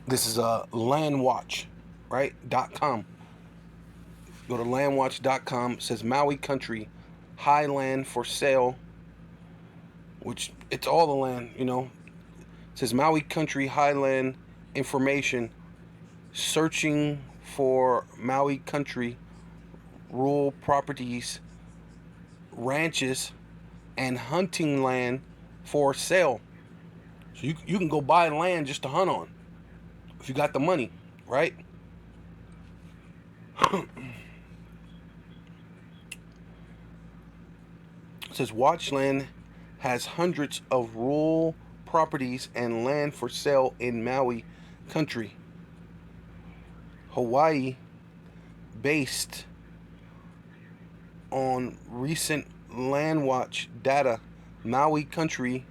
This is a landwatch, right? .com. Go to landwatch.com. It says Maui country, high land for sale, which it's all the land, you know. It says Maui country highland information, searching for Maui country rural properties, ranches, and hunting land for sale. So you can go buy land just to hunt on if you got the money, right? It says Watchland has hundreds of rural properties and land for sale in Maui country, Hawaii, based on recent Landwatch data. Maui country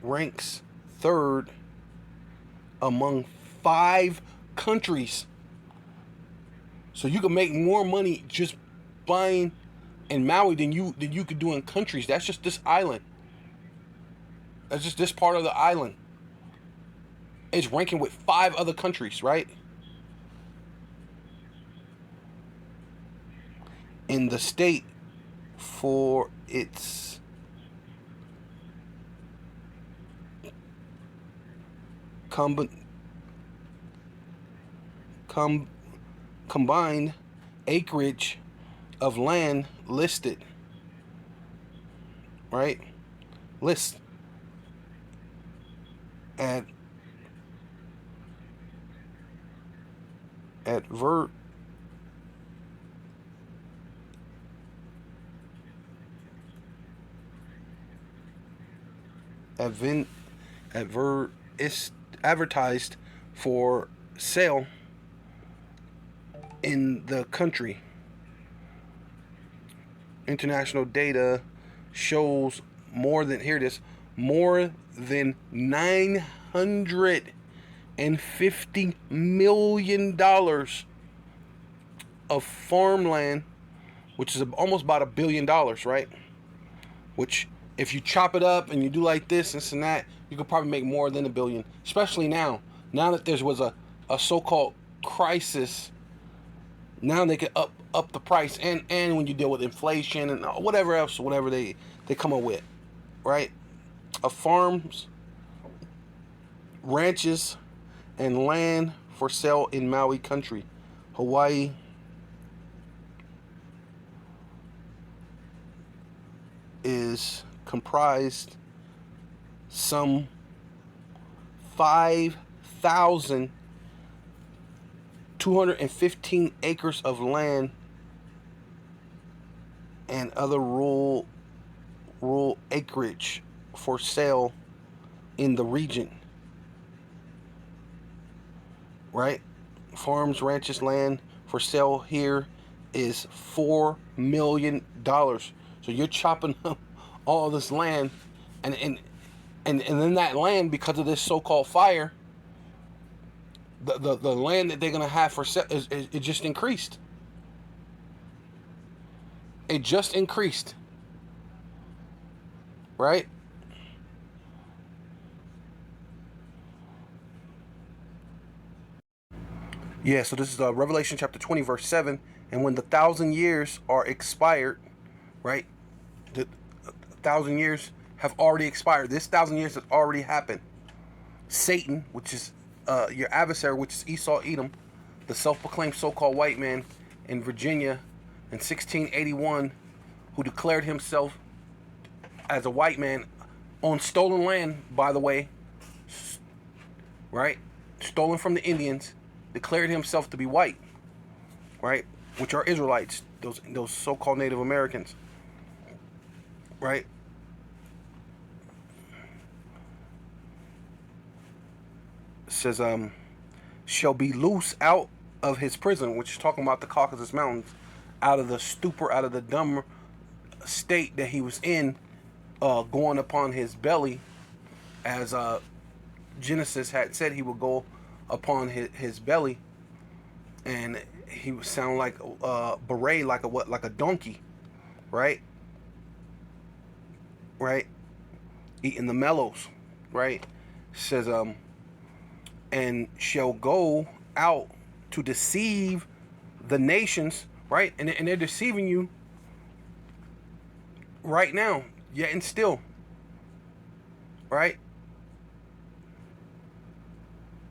ranks third among 5 countries. So you can make more money just buying in Maui than you could do in countries. That's just this island. That's just this part of the island. It's ranking with 5 other countries, right? In the state for its combined acreage of land listed, right? List at ver is advertised for sale in the country. International data shows more than, here it is, more than $950 million of farmland, which is almost about $1 billion, right? Which, if you chop it up and you do like this and that, you could probably make more than $1 billion. Especially now that there was a so-called crisis. Now they can up the price, and when you deal with inflation and whatever else, whatever they come up with, right? Of farms, ranches, and land for sale in Maui country, Hawaii. Is comprised some 5,215 acres of land and other rural acreage for sale in the region, right? Farms, ranches, land for sale here is $4 million. So you're chopping up all this land, and then that land, because of this so-called fire, the land that they're gonna have for sale it just increased. It just increased, right? Yeah. So this is Revelation chapter 20, verse 7. And when the 1,000 years are expired, right? The 1,000 years have already expired. This 1,000 years has already happened. Satan, which is your adversary, which is Esau Edom, the self-proclaimed so-called white man in Virginia in 1681, who declared himself as a white man on stolen land, by the way, right? Stolen from the Indians, declared himself to be white, right? Which are Israelites, those so-called Native Americans, right? It says, shall be loose out of his prison, which is talking about the Caucasus Mountains, out of the stupor, out of the dumb state that he was in, going upon his belly, as Genesis had said he would go upon his belly, and he would sound like a beret, like a donkey, right? Right, eating the mellows, right? It says and shall go out to deceive the nations, right? And they're deceiving you right now, yet and still, right?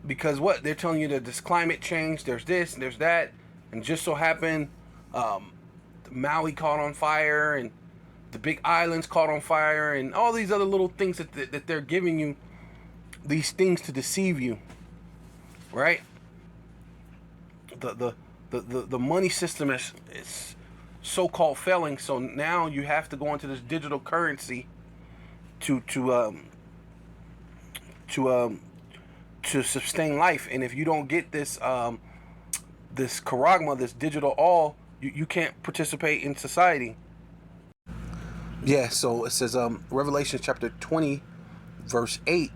Because what they're telling you that there's climate change, there's this, and there's that, and just so happened, Maui caught on fire, and the big islands caught on fire, and all these other little things that they're giving you, these things to deceive you, right? The money system is so-called failing, so now you have to go into this digital currency to to sustain life. And if you don't get this this charagma, this digital all, you can't participate in society. Yeah, so it says Revelation chapter 20 verse 8,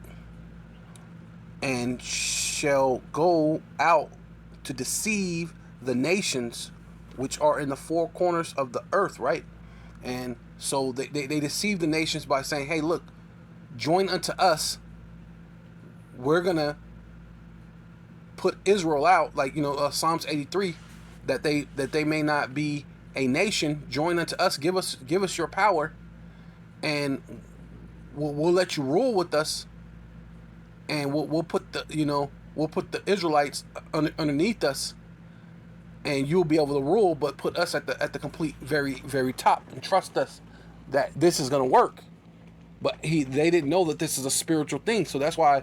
and shall go out to deceive the nations which are in the four corners of the earth, right? And so they deceive the nations by saying, hey, look, join unto us. We're gonna put Israel out, like, you know, Psalms 83, that they may not be a nation. Join unto us, give us your power, and we'll let you rule with us, and we'll put the Israelites underneath us, and you'll be able to rule, but put us at the complete very, very top, and trust us that this is going to work. But they didn't know that this is a spiritual thing, so that's why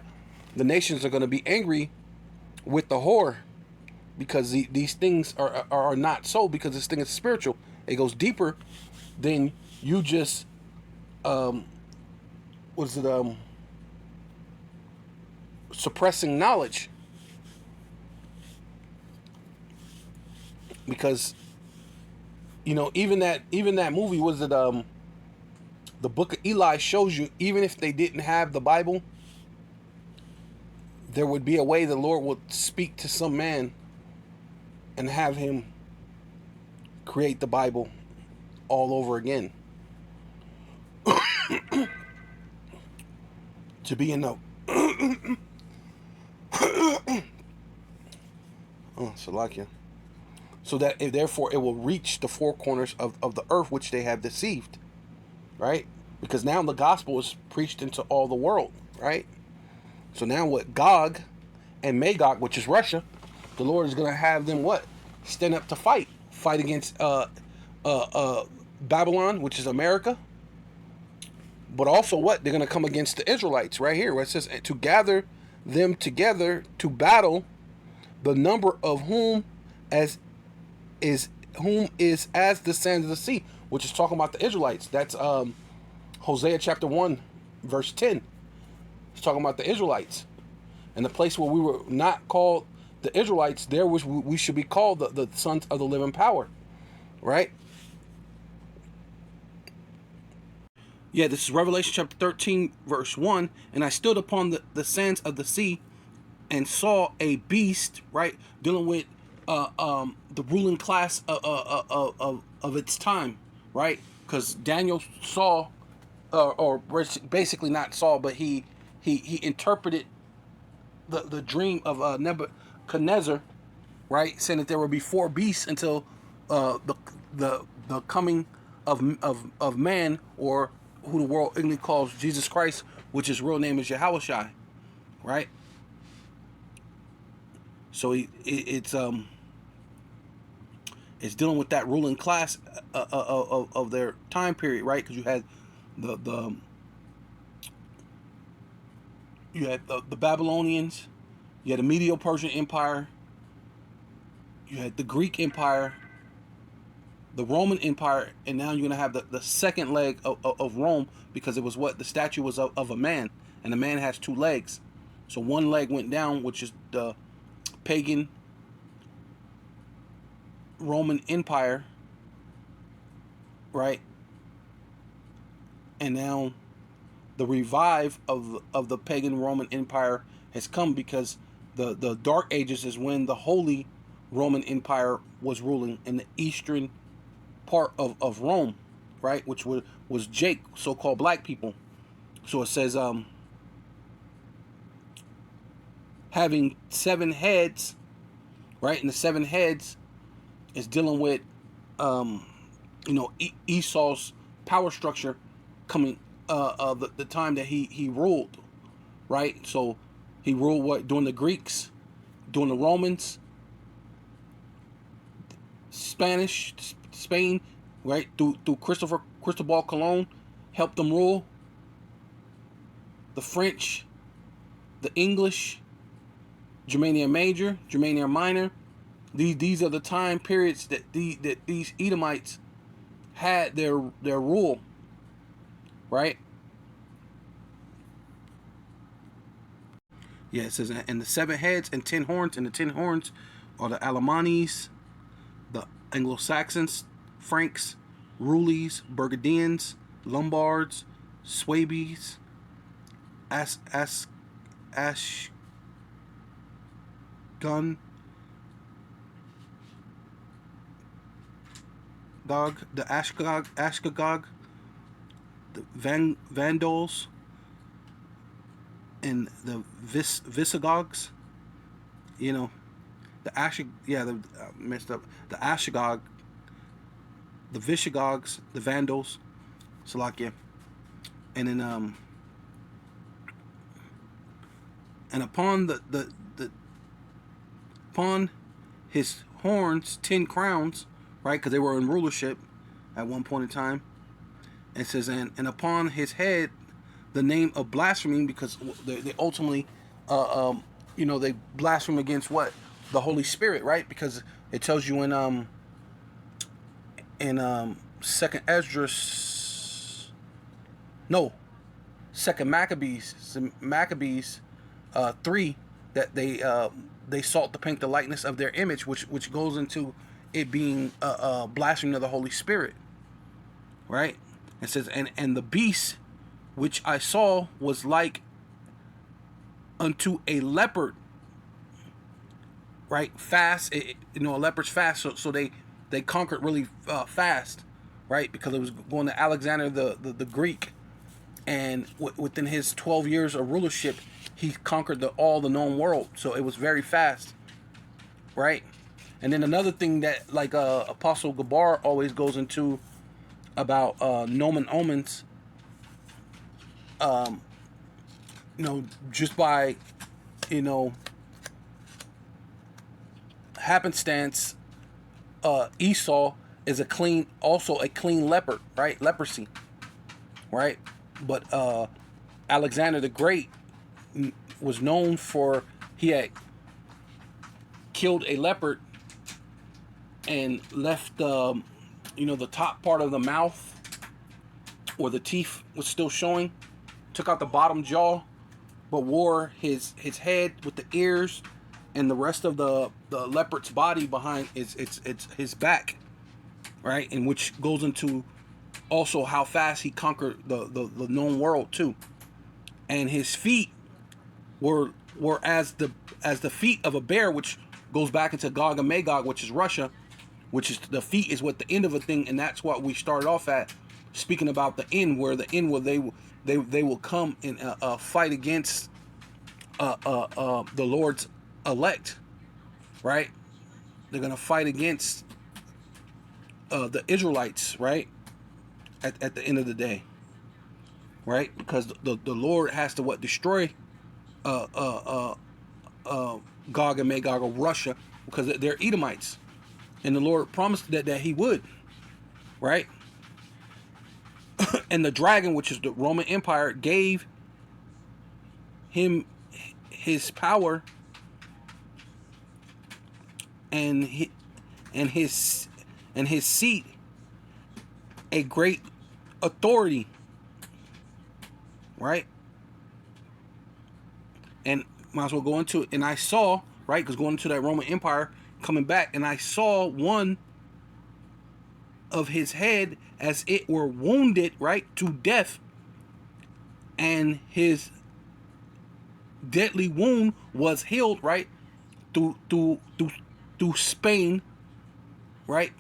the nations are going to be angry with the whore, because these things are not so, because this thing is spiritual. It goes deeper than you just suppressing knowledge. Because, you know, even that movie, was it the Book of Eli, shows you, even if they didn't have the Bible, there would be a way the Lord would speak to some man and have him create the Bible all over again. To be in the Salakia. So that therefore it will reach the four corners of the earth, which they have deceived, right? Because now the gospel is preached into all the world, right? So now what, Gog and Magog, which is Russia, the Lord is going to have them what? Stand up to fight against Babylon, which is America. But also what? They're going to come against the Israelites right here, where it says to gather them together to battle, the number of whom is as the sands of the sea, which is talking about the Israelites. That's Hosea chapter 1 verse 10. It's talking about the Israelites, and the place where we were not called the Israelites, there was we should be called the sons of the living power, right? Yeah, this is Revelation chapter 13 verse 1. And I stood upon the sands of the sea and saw a beast, right, dealing with the ruling class of its time, right? Because Daniel saw, or basically not saw, but he interpreted the dream of Nebuchadnezzar, right, saying that there will be four beasts until the coming of man, or who the world English calls Jesus Christ, which his real name is Yahushua, right? So it's dealing with that ruling class of their time period, right? Because you had the Babylonians, you had the Medo-Persian Empire, you had the Greek Empire, the Roman Empire, and now you're going to have the second leg of Rome, because it was what? The statue was of a man, and the man has two legs. So one leg went down, which is the pagan Roman Empire, right? And now the revive of the pagan Roman Empire has come, because the Dark Ages is when the Holy Roman Empire was ruling in the eastern part of Rome, right? Which was Jake, so-called black people. So it says having 7 heads, right? And the 7 heads is dealing with, Esau's power structure coming, the time that he ruled, right? So he ruled what during the Greeks, during the Romans, Spain, right? Through Cristobal Colon, helped them rule. The French, the English, Germania Major, Germania Minor. These are the time periods that these Edomites had their rule, right? Yeah, it says, and the 7 heads and 10 horns, and the 10 horns are the Alamanis, the Anglo-Saxons, Franks, Rules, Burgundians, Lombards, Swabies, Ashgun, the Ashkagog, the Vandals, and the Visigoths. You know, messed up. The Ashagog, the Visigoths, the Vandals, Salakia, and then and upon upon his horns 10 crowns, right? Because they were in rulership at one point in time. It says, and upon his head the name of blasphemy, because they ultimately, they blaspheme against what? The Holy Spirit, right? Because it tells you in Second Esdras, no, Second Maccabees 3, that they sought to paint the likeness of their image, which goes into it being blasphemy of the Holy Spirit, right? It says, and the beast which I saw was like unto a leopard, right? Fast, a leopard's fast, so they conquered really fast, right? Because it was going to Alexander the Greek, and within his 12 years of rulership, he conquered all the known world. So it was very fast, right? And then another thing that, like, Apostle Gabar always goes into about nomen omens, just by, happenstance, Esau is also a clean leopard, right? Leprosy, right? But Alexander the Great was known for, he had killed a leopard and left the top part of the mouth, or the teeth was still showing, took out the bottom jaw, but wore his head with the ears and the rest of the leopard's body behind his back, right? And which goes into also how fast he conquered the known world too. And his feet were as the feet of a bear, which goes back into Gog and Magog, which is Russia, which is the feet is what the end of a thing, and that's what we started off at, speaking about the end, where they will come and fight against the Lord's elect, right? They're gonna fight against the Israelites, right? At the end of the day, right? Because the Lord has to destroy Gog and Magog of Russia, because they're Edomites, and the Lord promised that he would, right? And the dragon, which is the Roman Empire, gave him his power and his seat, a great authority, right? And might as well go into it. And I saw, right, because going into that Roman Empire, coming back, and I saw one of his head as it were wounded, right, to death, and his deadly wound was healed, right, through Spain, right,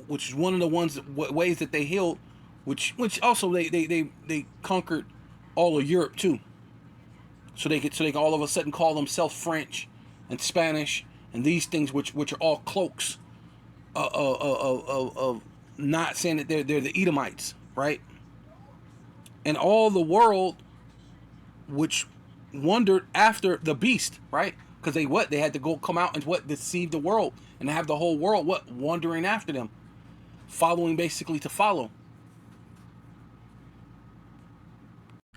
which is one of the ways that they healed, which also they conquered all of Europe too, so they can all of a sudden call themselves French and Spanish and these things, which are all cloaks of not saying that they're the Edomites, right? And all the world which wondered after the beast, right? Because they had to go come out and deceive the world and have the whole world wandering after them, following basically to follow.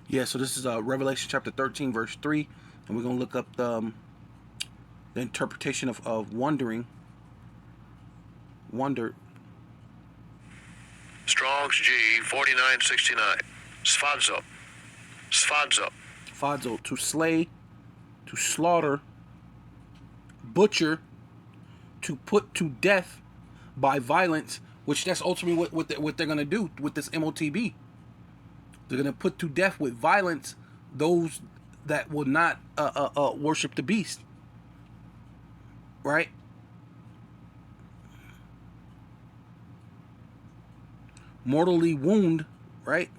Yeah, so this is Revelation chapter 13 verse 3, and we're gonna look up the interpretation of wondered. Strong's G 4969. Sfadzo. Fadzo, to slay, to slaughter, butcher, to put to death by violence, which that's ultimately what they're going to do with this MOTB. They're going to put to death with violence those that will not worship the beast, right? Mortally wound, right?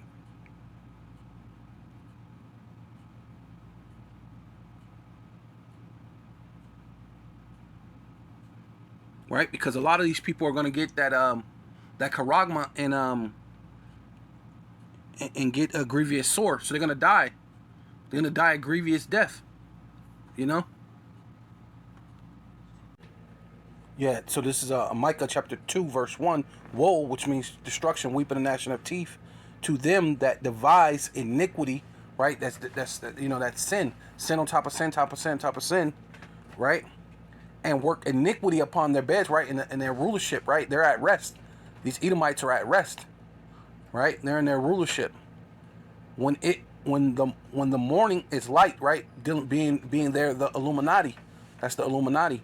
Right, because a lot of these people are going to get that charagma and get a grievous sore, so they're going to die. They're going to die a grievous death, you know. Yeah, so this is Micah chapter 2 verse 1. Woe, which means destruction, weeping and gnashing of teeth, to them that devise iniquity, right? That's that's sin on top of sin, top of sin, top of sin, right? And work iniquity upon their beds, right? In their rulership, right? They're at rest. These Edomites are at rest, right? They're in their rulership. When the morning is light, right? Being there, the Illuminati. That's the Illuminati.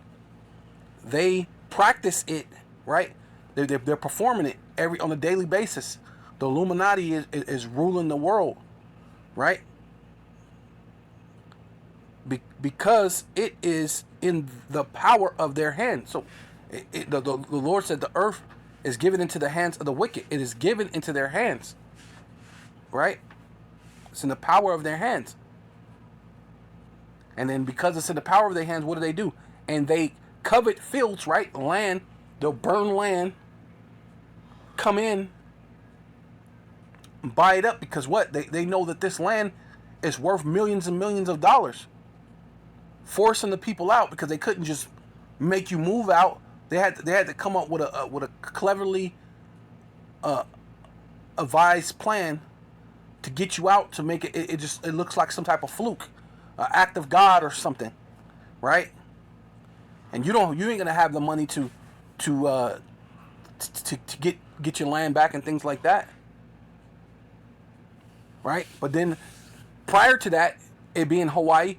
They practice it, right? They're performing it on a daily basis. The Illuminati is ruling the world, right? Because it is in the power of their hands. So the Lord said the earth is given into the hands of the wicked. It is given into their hands, right? It's in the power of their hands. And then because it's in the power of their hands, what do? And they covet fields, right? Land. They'll burn land, come in, and buy it up, because what? They know that this land is worth millions and millions of dollars. Forcing the people out, because they couldn't just make you move out. They had to come up with a cleverly advised plan to get you out, to make it. It looks like some type of fluke, act of God or something, right? And you ain't gonna have the money to get your land back and things like that, right? But then prior to that, it being Hawaii.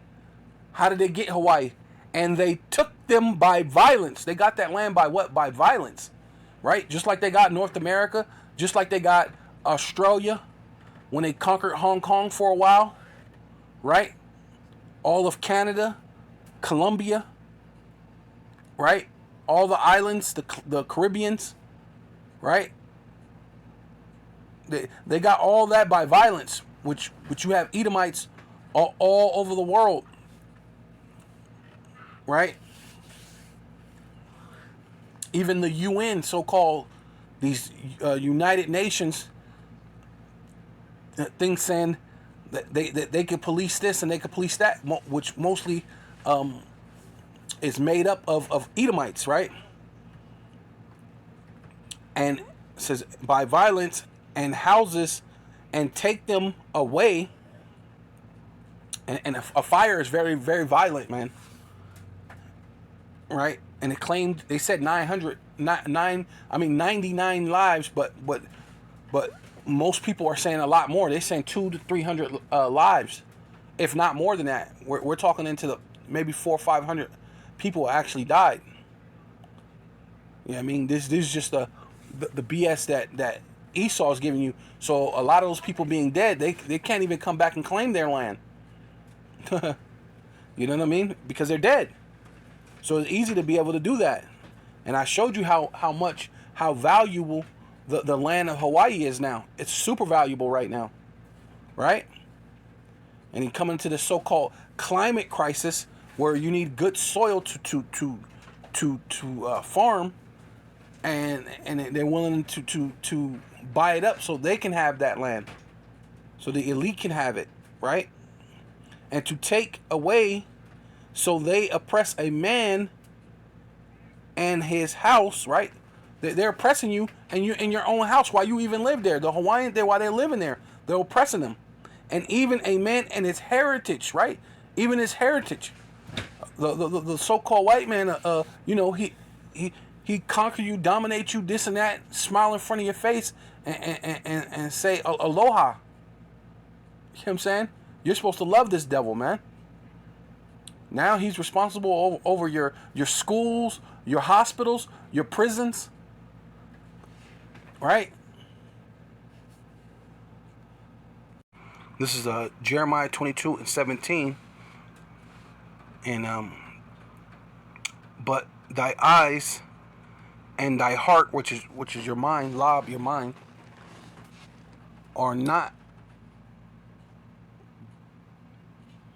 How did they get Hawaii? And they took them by violence. They got that land by what? By violence, right? Just like they got North America, just like they got Australia when they conquered Hong Kong for a while, right? All of Canada, Colombia, right? All the islands, the Caribbeans, right? They got all that by violence, which you have Edomites all over the world. Right? Even the UN, so-called, these United Nations, things saying that they could police this and they could police that, which mostly is made up of Edomites, right? And it says by violence and houses, and take them away. And a fire is very, very violent, man. Right, and they said 99 lives, but most people are saying a lot more. They're saying 200 to 300 lives, if not more than that. We're talking into the maybe 400 or 500 people actually died. Yeah, I mean, this is just the BS that Esau is giving you. So a lot of those people being dead, they can't even come back and claim their land. You know what I mean? Because they're dead. So it's easy to be able to do that. And I showed you how valuable the land of Hawaii is now. It's super valuable right now. Right? and he coming into this so-called climate crisis where you need good soil to farm, and they're willing to buy it up so they can have that land, so the elite can have it, right? And to take away, so they oppress a man and his house, right? They're oppressing you and you in your own house while you even live there. The Hawaiians, while they're living there, they're oppressing them. And even a man and his heritage, right? Even his heritage. The so-called white man, he conquer you, dominate you, this and that, smile in front of your face and say aloha. You know what I'm saying? You're supposed to love this devil, man. Now he's responsible over your schools, your hospitals, your prisons. Right? This is Jeremiah 22:17. And but thy eyes and thy heart, which is your mind, lob, your mind, are not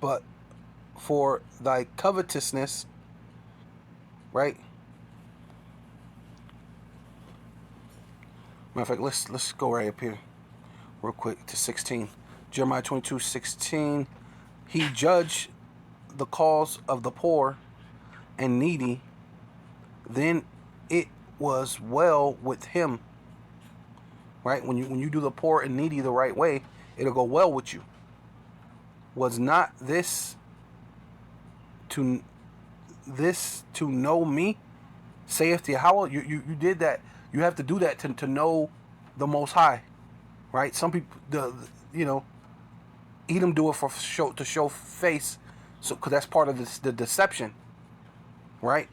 but for thy covetousness, right? Matter of fact, let's go right up here real quick to 16. Jeremiah 22:16. He judged the cause of the poor and needy, then it was well with him. Right? When you do the poor and needy the right way, it'll go well with you. Was not this to know me, saith Yahweh? You did that. You have to do that to know the Most High, right? Some people, Edom do it to show face, so because that's part of the deception, right?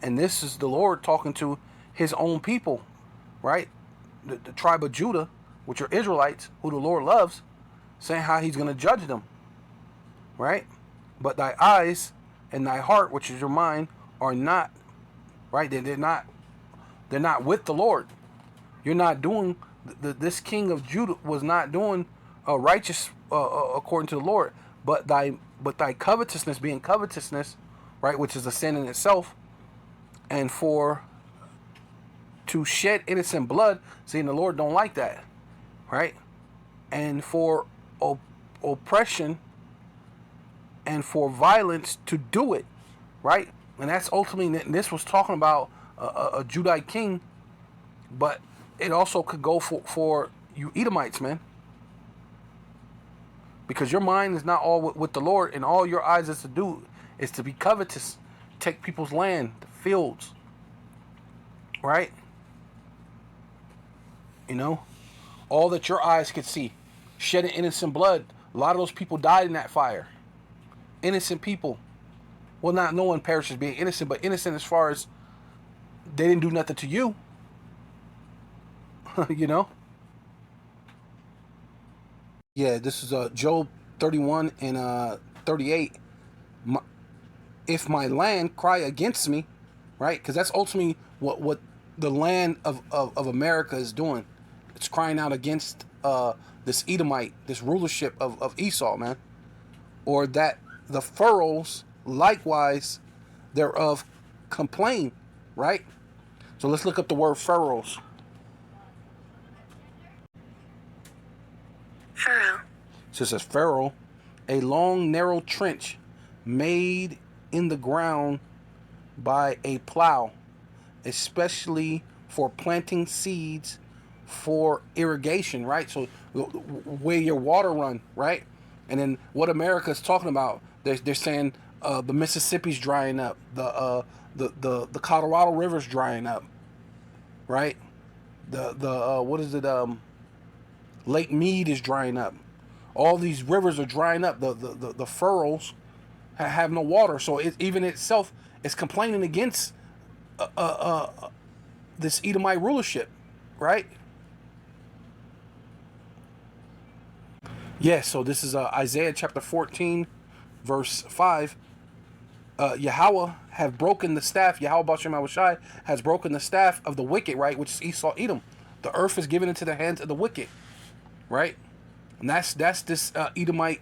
And this is the Lord talking to His own people, right? The tribe of Judah, which are Israelites, who the Lord loves, saying how He's going to judge them, right? But thy eyes and thy heart, which is your mind, are not, right? They're not with the Lord. You're not doing, this king of Judah was not doing righteous according to the Lord, but thy covetousness, being covetousness, right, which is a sin in itself, and for to shed innocent blood, seeing the Lord don't like that, right? And for oppression and for violence to do it, right? And that's ultimately, this was talking about a Judite king, but it also could go for you Edomites, man. Because your mind is not all with the Lord, and all your eyes is to do is to be covetous, take people's land, the fields, right? All that your eyes could see, shedding innocent blood. A lot of those people died in that fire. Innocent people. Well, not no one perishes being innocent, but innocent as far as they didn't do nothing to you. Yeah, this is Job 31 and 38. If my land cry against me, right? Because that's ultimately what the land of America is doing. It's crying out against this Edomite, this rulership of Esau, man. Or that the furrows likewise thereof complain, right? So let's look up the word furrows. Furrow. So it says furrow, a long narrow trench made in the ground by a plow, especially for planting seeds for irrigation, right? So where your water run, right? And then what America is talking about, they're saying the Mississippi's drying up, the Colorado River's drying up, right? Lake Mead is drying up. All these rivers are drying up. The furrows have no water, so it even itself is complaining against this Edomite rulership, right? Yes, so this is Isaiah chapter 14, verse 5. Yahweh have broken the staff. Yahweh Bashem Awashai has broken the staff of the wicked, right? Which is Esau, Edom. The earth is given into the hands of the wicked, right? And that's this Edomite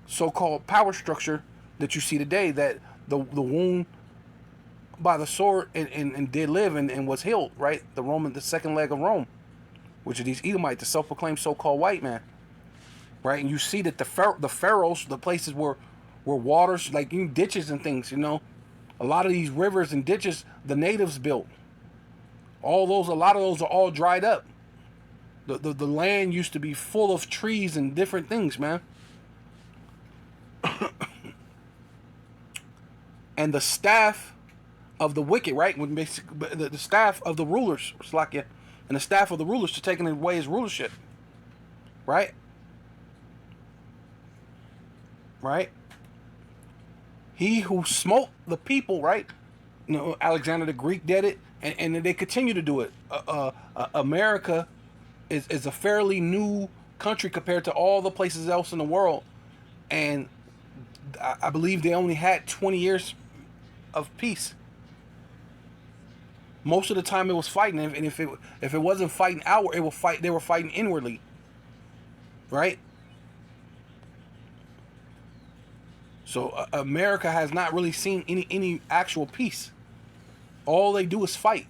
so-called power structure that you see today, that the wound by the sword and did live and was healed, right? The second leg of Rome, which are these Edomites, the self-proclaimed so-called white man, right? And you see that the pharaohs, the places where waters, like ditches and things, a lot of these rivers and ditches the natives built. A lot of those are all dried up. The land used to be full of trees and different things, man. And the staff of the wicked, right? When basically the staff of the rulers, Slakia, and the staff of the rulers to taking away his rulership, right? Right? He who smote the people, right? Alexander the Greek did it, and they continue to do it. America is a fairly new country compared to all the places else in the world, and I believe they only had 20 years of peace. Most of the time it was fighting, and if it wasn't fighting outward, they were fighting inwardly, right? So America has not really seen any actual peace. All they do is fight.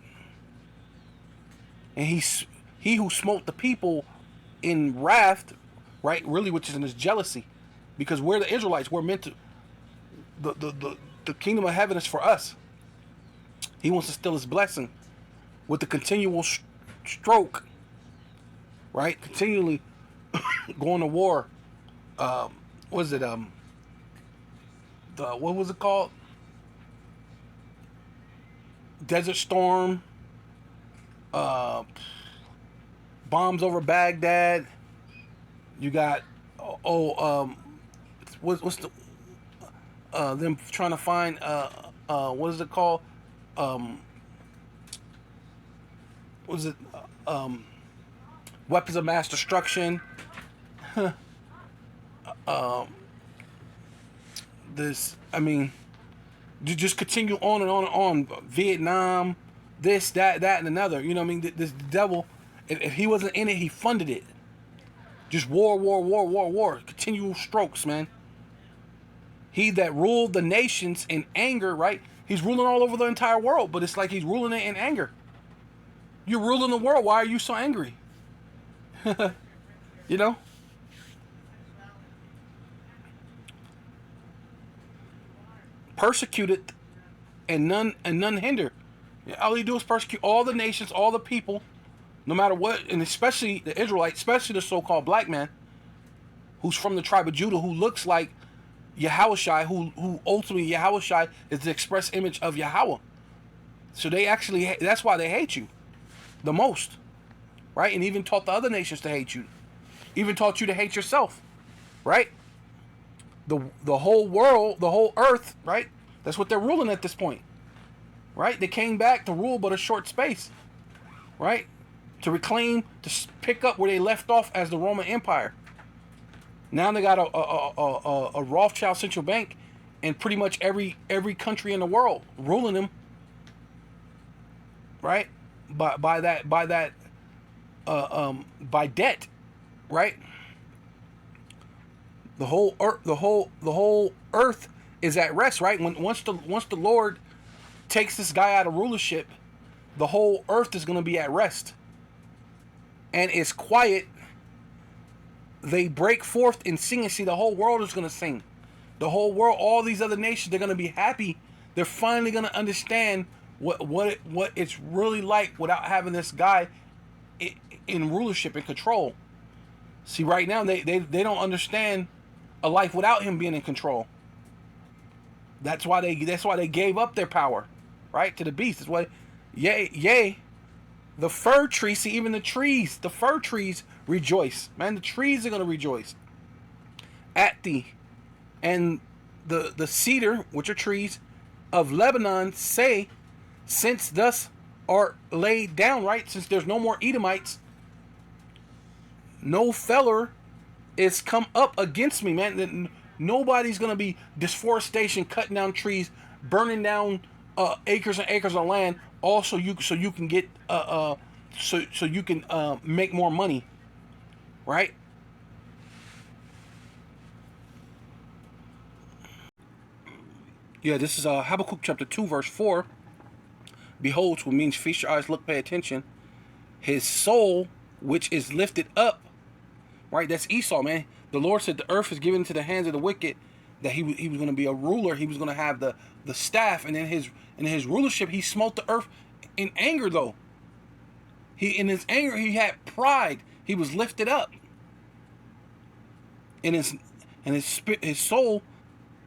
And he who smote the people in wrath, right? Really, which is in his jealousy, because we're the Israelites. We're meant to. The kingdom of heaven is for us. He wants to steal his blessing with the continual stroke, right? Continually going to war. What was it? What was it called? Desert Storm. Bombs over Baghdad. You got what's the them trying to find what is it called? What is it? Weapons of mass destruction. This, I mean, you just continue on and on and on. Vietnam, this, that, and another. You know what I mean? This devil, if he wasn't in it, he funded it. Just war. Continual strokes, man. He that ruled the nations in anger, right? He's ruling all over the entire world, but it's like he's ruling it in anger. You're ruling the world. Why are you so angry? You know? Persecuted and none hinder. All he do is persecute all the nations, all the people, no matter what, and especially the Israelites, especially the so-called black man, who's from the tribe of Judah, who looks like Yahushai, who ultimately Yahushai is the express image of Yahweh. So that's why they hate you the most, right? And even taught the other nations to hate you, even taught you to hate yourself, right? The whole world, the whole earth, right? That's what they're ruling at this point, right? They came back to rule but a short space, right? To reclaim, to pick up where they left off as the Roman Empire. Now they got a Rothschild central bank and pretty much every country in the world ruling them, right? By debt, right? The whole earth is at rest, right? Once the Lord takes this guy out of rulership, the whole earth is going to be at rest, and it's quiet. They break forth and sing, and see the whole world is going to sing. The whole world, all these other nations, they're going to be happy. They're finally going to understand what it's really like without having this guy in rulership and control. See, right now they don't understand a life without him being in control. That's why they gave up their power, right, to the beast. That's why, yea, the fir tree. See, even the fir trees rejoice, man. The trees are gonna rejoice at thee, and the cedar, which are trees of Lebanon, say, since thus art laid down, right? Since there's no more Edomites, no feller is come up against me, man. Nobody's gonna be deforestation, cutting down trees, burning down acres and acres of land. Also, so you can get so you can make more money, right? Yeah, this is Habakkuk chapter 2, verse 4. Behold, what means feast your eyes, look, pay attention. His soul, which is lifted up, right? That's Esau, man. The Lord said the earth is given into the hands of the wicked, that he was going to be a ruler. He was going to have the staff, and in his rulership, he smote the earth in anger, though. In his anger, he had pride. He was lifted up. And his soul,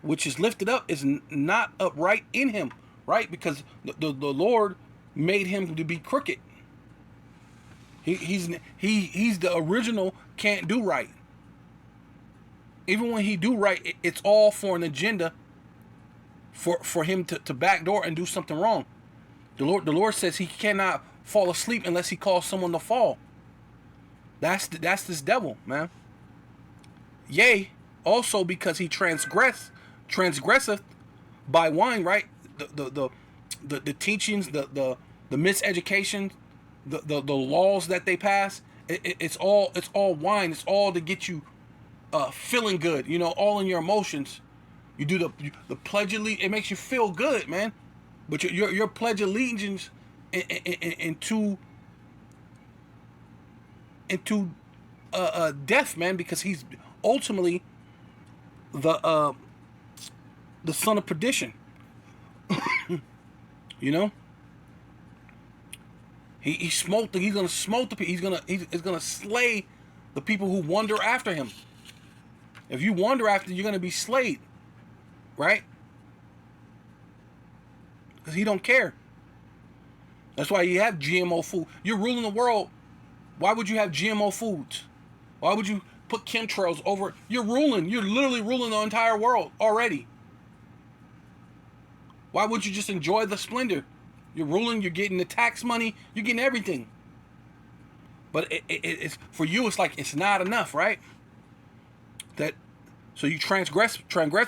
which is lifted up, is not upright in him, right? Because the Lord made him to be crooked. He's the original can't do right. Even when he do right, it's all for an agenda for him to backdoor and do something wrong. The Lord says he cannot fall asleep unless he calls someone to fall. That's this devil, man. Yea, also because he transgresseth by wine, right? The teachings, the miseducation, the laws that they pass, it's all wine. It's all to get you feeling good, all in your emotions. You do the pledge of allegiance. It makes you feel good, man. But your pledge of allegiance into death, man, because he's ultimately the son of perdition. He smote. He's gonna smote the people. He's gonna slay the people who wander after him. If you wander after, you're gonna be slayed, right? Because he don't care. That's why you have GMO food. You're ruling the world. Why would you have GMO foods? Why would you put chemtrails over? You're ruling. You're literally ruling the entire world already. Why would you just enjoy the splendor? You're ruling. You're getting the tax money. You're getting everything. But it's for you. It's like it's not enough, right? So you transgress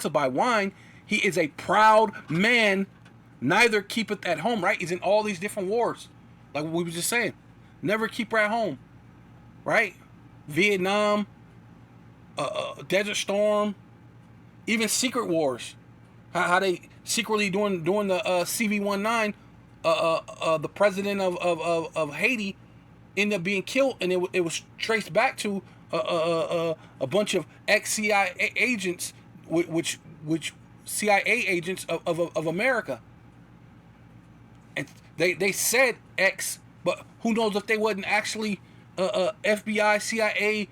by wine. He is a proud man, neither keepeth at home, right? He's in all these different wars, like we were just saying. Never keep her at home, right? Vietnam, Desert Storm, even secret wars. How they secretly during the CV-19, the president of Haiti ended up being killed, and it was traced back to a bunch of ex-CIA agents, which CIA agents of America, and they said X, but who knows if they wasn't actually FBI, CIA,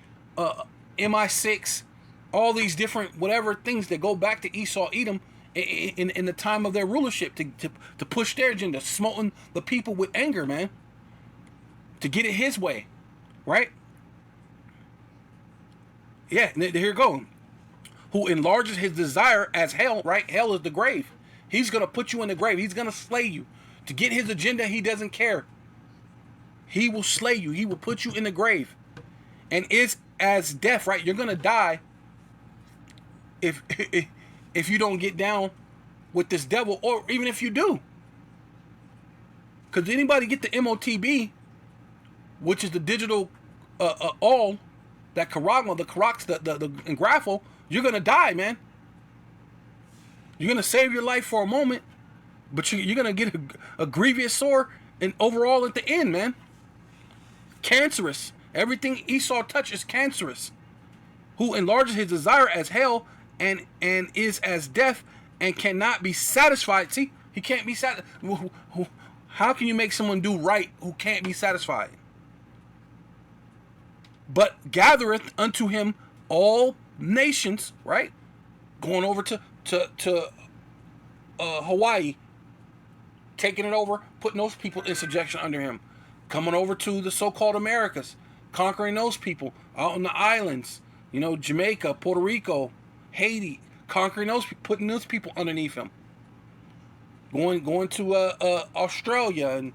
MI6, all these different whatever things that go back to Esau Edom in the time of their rulership to push their agenda, smoting the people with anger, man, to get it his way, right? Yeah, here you go. Who enlarges his desire as hell, right? Hell is the grave. He's going to put you in the grave. He's going to slay you. To get his agenda, he doesn't care. He will slay you. He will put you in the grave. And is as death, right? You're going to die if you don't get down with this devil, or even if you do. Because anybody get the MOTB, which is the digital all, that charagma, the Karax, the Graffle, you're going to die, man. You're going to save your life for a moment, but you're going to get a grievous sore and overall at the end, man. Cancerous. Everything Esau touches cancerous. Who enlarges his desire as hell and is as death and cannot be satisfied. See, he can't be satisfied. How can you make someone do right who can't be satisfied? But gathereth unto him all nations, right? Going over to Hawaii, taking it over, putting those people in subjection under him. Coming over to the so-called Americas, conquering those people out in the islands, Jamaica, Puerto Rico, Haiti, conquering those, putting those people underneath him. Going to Australia and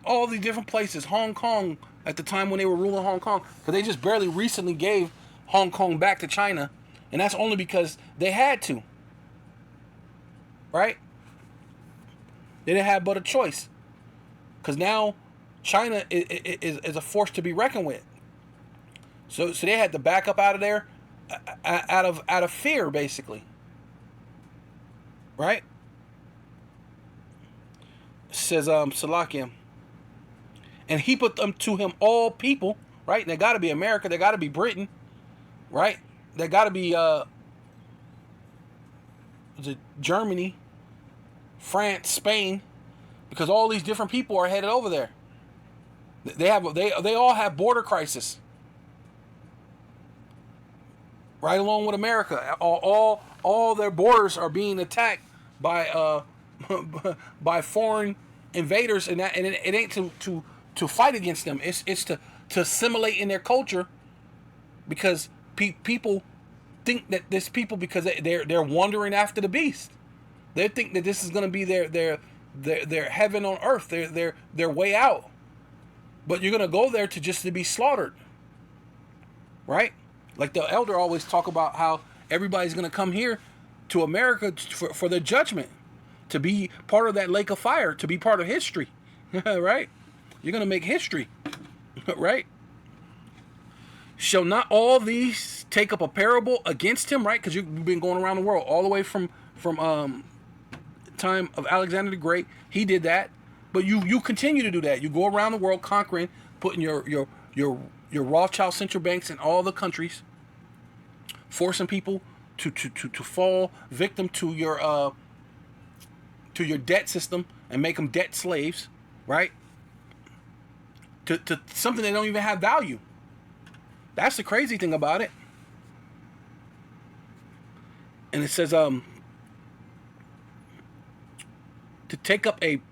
all these different places, Hong Kong, at the time when they were ruling Hong Kong, because they just barely recently gave Hong Kong back to China, and that's only because they had to, right? They didn't have but a choice, because now China is a force to be reckoned with. So they had to back up out of there, out of fear, basically, right? says Salakim, and he put them to him all people, right? And they got to be America, they got to be Britain, right? They got to be Germany, France, Spain, because all these different people are headed over there. They all have border crisis, right along with America. All their borders are being attacked by by foreign invaders, and it ain't to fight against them. It's to assimilate in their culture, because people think that this people, because they're wandering after the beast. They think that this is going to be their heaven on earth, their way out. But you're going to go there to be slaughtered, right? Like the elder always talk about how everybody's going to come here to America for their judgment, to be part of that lake of fire, to be part of history, right? You're going to make history, right? Shall not all these take up a parable against him, right? Because you've been going around the world all the way from time of Alexander the Great. He did that, but you continue to do that. You go around the world conquering, putting your Rothschild central banks in all the countries, forcing people to fall victim to your debt system and make them debt slaves, right? To something that don't even have value. That's the crazy thing about it. And it says to take up a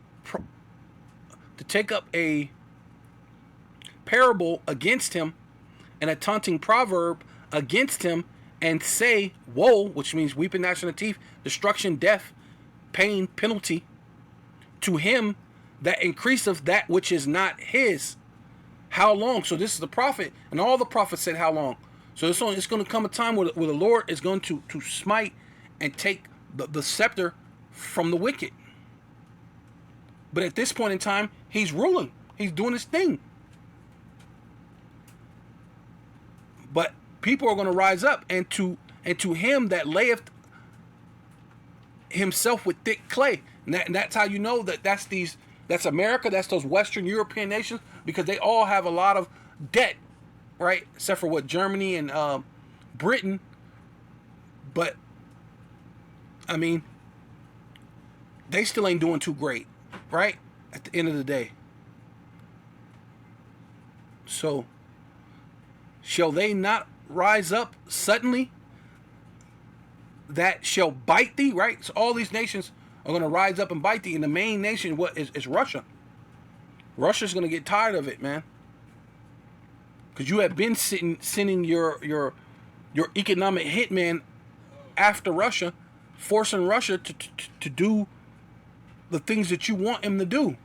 parable against him and a taunting proverb against him, and say woe, which means weeping, gnashing of teeth, destruction, death, pain, penalty, to him that increaseth that which is not his. How long? So this is the prophet, and all the prophets said how long. So it's going to come a time where the Lord is going to smite and take the scepter from the wicked. But at this point in time, he's ruling. He's doing his thing. But people are going to rise up, and to him that layeth himself with thick clay. And that's how you know that's America, that's those Western European nations, because they all have a lot of debt, right? Except for what, Germany and Britain. But I mean, they still ain't doing too great, right? At the end of the day. So, shall they not rise up suddenly that shall bite thee, right? So all these nations are going to rise up and bite thee. And the main nation is Russia. Russia's going to get tired of it, man. Because you have been sending your economic hitman after Russia, forcing Russia to do the things that you want him to do.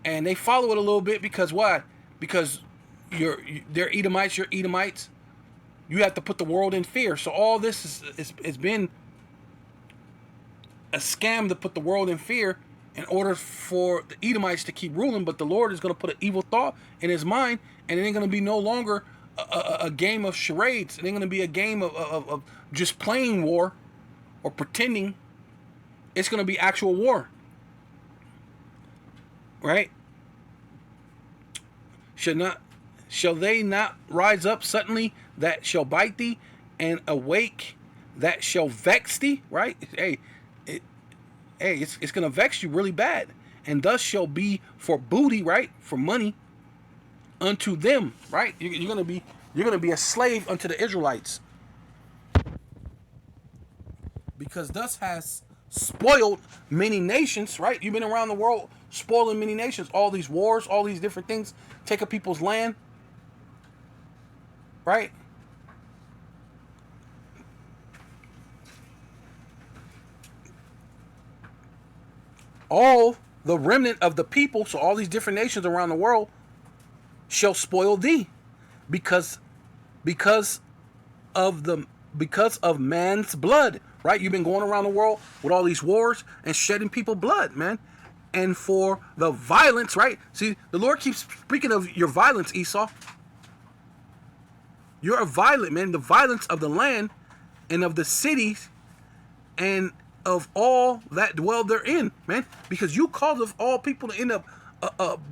And they follow it a little bit because why? Because they're Edomites, you're Edomites. You have to put the world in fear. So all this has been a scam to put the world in fear in order for the Edomites to keep ruling. But the Lord is going to put an evil thought in his mind, and it ain't going to be no longer a game of charades. It ain't going to be a game of just playing war or pretending. It's going to be actual war. Right? Shall they not rise up suddenly that shall bite thee, and awake that shall vex thee? Right? It's going to vex you really bad. And thus shall be for booty, right? For money unto them, right? You're going to be a slave unto the Israelites. Because thus has spoiled many nations, right? You've been around the world spoiling many nations. All these wars, all these different things, taking people's land, right? All the remnant of the people, so all these different nations around the world, shall spoil thee, because of man's blood, right? You've been going around the world with all these wars and shedding people blood, man. And for the violence, right? See, the Lord keeps speaking of your violence, Esau. You're a violent man. The violence of the land and of the cities and of all that dwell therein, man. Because you cause of all people to end up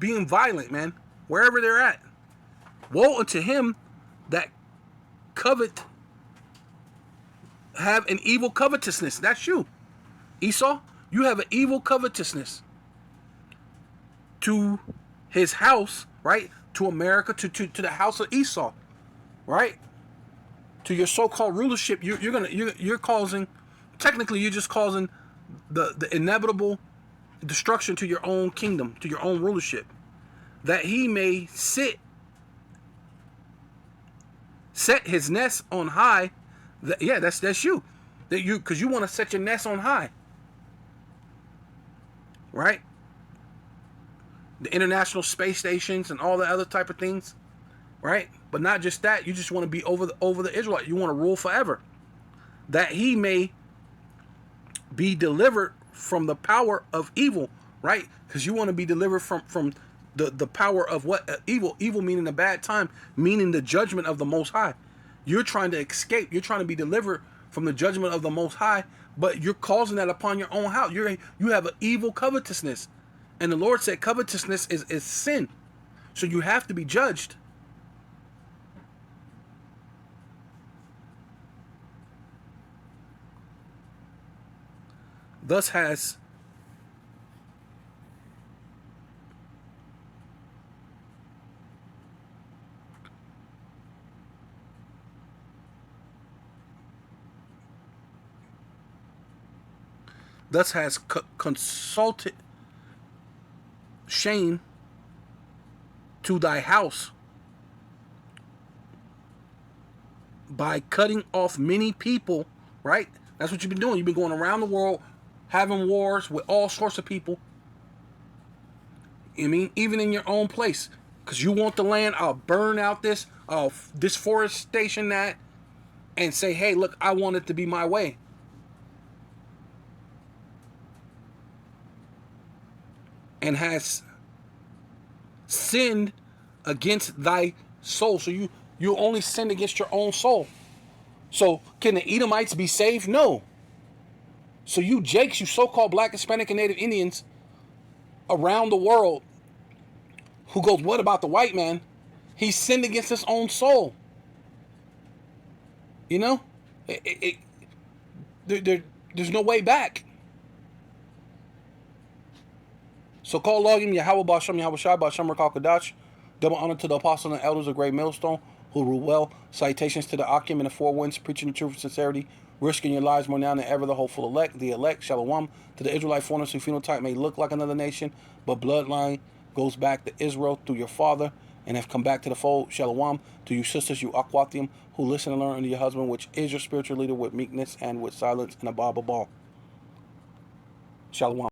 being violent, man, wherever they're at. Woe unto him that covet, have an evil covetousness. That's you, Esau. You have an evil covetousness to his house, right? To America, to the house of Esau, right? To your so-called rulership, you're causing. Technically, you're just causing the inevitable destruction to your own kingdom, to your own rulership, that he may set his nest on high. That's you. That you, because you want to set your nest on high, right? The international space stations and all the other type of things, right? But not just that, you just want to be over the Israelite. You want to rule forever, that he may be delivered from the power of evil, right? Because you want to be delivered from the power of what? Evil meaning the bad time, meaning the judgment of the Most High. You're trying to escape. You're trying to be delivered from the judgment of the Most High, but you're causing that upon your own house. You have an evil covetousness. And the Lord said covetousness is sin. So you have to be judged. Thus has consulted shame to thy house by cutting off many people, right? That's what you've been doing. You've been going around the world having wars with all sorts of people. I mean, even in your own place. Because you want the land, I'll burn out this deforestation that, and say, hey, look, I want it to be my way. And has sinned against thy soul. So you only sinned against your own soul. So can the Edomites be saved? No. So you Jakes, you so-called Black, Hispanic, and Native Indians around the world who goes, what about the white man? He sinned against his own soul. You know? There's no way back. So call login Yahweh Basham Yahweh Shai Basham Rakal Kadash. Double honor to the apostles and elders of Great Millstone who rule well. Salutations to the Akim and the four winds, preaching the truth and sincerity, risking your lives more now than ever. The hopeful elect, the elect, Shalom. To the Israelite foreigners whose phenotype may look like another nation, but bloodline goes back to Israel through your father and have come back to the fold. Shalom. To you sisters, you Akwathium, who listen and learn under your husband, which is your spiritual leader, with meekness and with silence and a Bible ball. Shalom.